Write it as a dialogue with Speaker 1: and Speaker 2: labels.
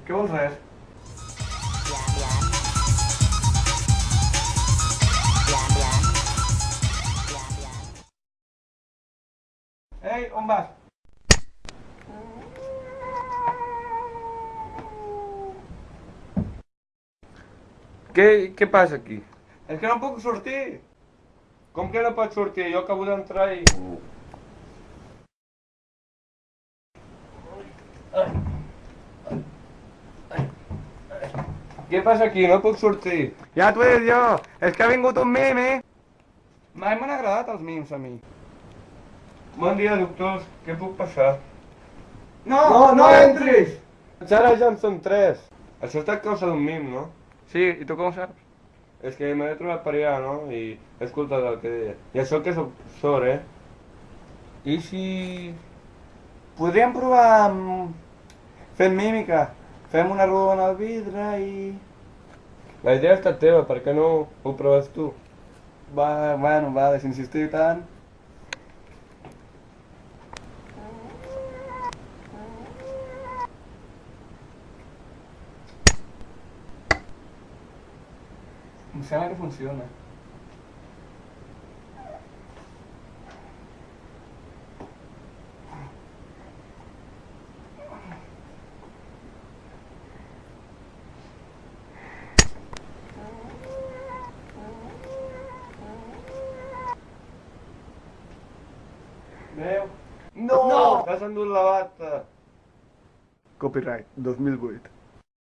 Speaker 1: Què vols res? Ei, on vas? Què passa aquí? És que no puc sortir. Com que no pots sortir? Jo acabo d'entrar i... Què passa aquí? No puc sortir.
Speaker 2: Ja t'ho he dit jo, és que ha vingut un mim,
Speaker 1: Mai m'han agradat els mims a mi. Bon dia, doctors. Què puc passar?
Speaker 2: No entris!
Speaker 1: Ara ja en són 3. Això està a causa d'un mim, no?
Speaker 2: Sí, i tu com ho saps?
Speaker 1: És que m'he trobat per allà, no? I he escoltat el que deia. I això que soc sord, I si... Podríem provar fent mímica. Fem una rodona al vidre i... La idea està teva, per què no ho proves tu? Bueno, si insistiu tant... Em sembla que funciona. Veu? No! T'has endut la bata.
Speaker 2: Copyright 2008.